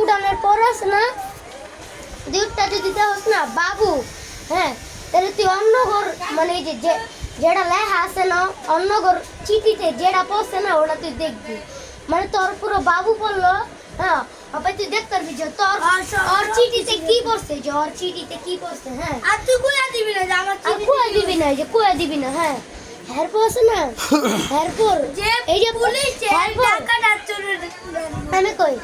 উড়ানের পর আছে না দুধটা যদি দেওয়াস না বাবু, হ্যাঁ তাহলে তুই অন্য ঘর মানে এই যে যেটা লেখা আছে না অন্য ঘর চিঠিতে যেটা পড়ছে না ওটা তুই দেখবি, মানে তোর পুরো বাবু পড়লো, হ্যাঁ আবার তুই দেখতে পারবি যে তোর ওর চিঠিতে কি পড়ছে, যে ওর চিঠিতে কি পড়ছে। হ্যাঁ আর তুই কইয়া দিবি না যে আমার আর কুয়া দিবি না, যে কুয়া দিবি না। হ্যাঁ এরপর আছে না এরপর যে এই যে পুলিশ যে এরপর টাকাটা চুরি আমি কই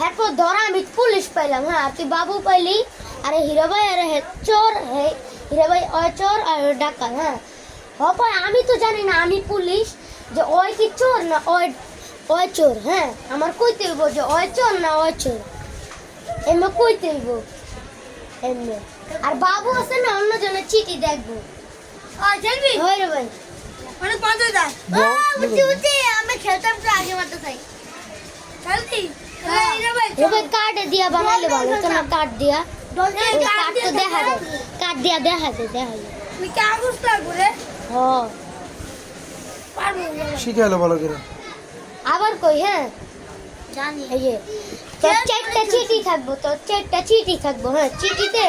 এরপর ধরা আমি পুলিশ পাইলাম, হ্যাঁ আর তুই বাবু পাইলি, আরে হিরো ভাই আরে চোর, হ্যাঁ হিরো ভাই ওই চোর আর ওই ডাকাত। হ্যাঁ হপায় আমি তো জানি না আমি পুলিশ, যে ওই কি চোর না ওই ওই চোর। হ্যাঁ আমার কইতে হইব যে ওই চোর না ওই চোর, এমনি কইতে হইব এমনি। আর বাবু আছে না অন্য জনের চিঠি দেখবো। খেলবি হয় রে ভাই মানে কত দাস উঠি উঠি আমি খেলতাম তো আগে মারতে চাই। খেলতি হ্যাঁ। রে ভাই রে ভাই কার্ড দিয়া বানাইলে ভালো হতো না, কার্ড দিয়া কার্ড তো দেখা যায়, কার্ড দিয়া দেখা যায়। তুই কাগজ লাগবে রে হ্যাঁ পারবো শিখাইলো ভালো করে। আবার কই, হ্যাঁ জানি এই যে তোর চারটা চিঠি থাকবো, তোর চারটা চিঠি থাকবো। হ্যাঁ চিঠিতে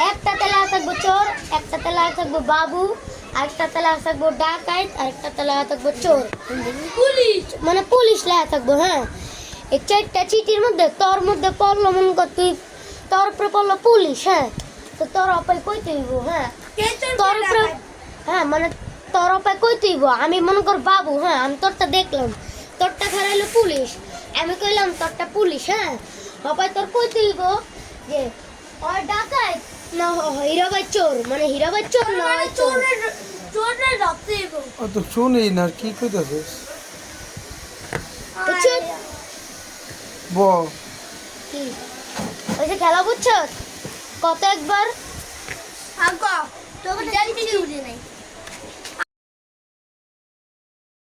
একটাতে লেখা থাকবো চোর, একটাতে লেখা থাকবো বাবু, আরেকটাতে লেখা থাকবো ডাকাত, আরেকটাতে লেখা থাকবো চোর, পুলিশ মানে পুলিশ লেখা থাকবো। হ্যাঁ এই চারটা চিঠির মধ্যে তোর মধ্যে পড়লো মনে কর তুই তোর উপরে পড়লো পুলিশ, হ্যাঁ তো তোর অপায় কইতে হইব। হ্যাঁ তোর উপরে হ্যাঁ মানে তোর অপায় কইতে হইব, আমি মনে কর বাবু, হ্যাঁ আমি তোরটা দেখলাম, তোরটা খারাইলো পুলিশ, আমি কইলাম তোরটা পুলিশ। হ্যাঁ অপায় তোর কইতে হইব যে ওই ডাকাত না হীরাবাই চোর, মানে হীরাবাই চোর না ওই চোর। চোরটা ধরতে দিব ও তো শুনি না কি কইতাছিস। তো চোর ব কি ওই যে খেলা বুঝছ কত একবার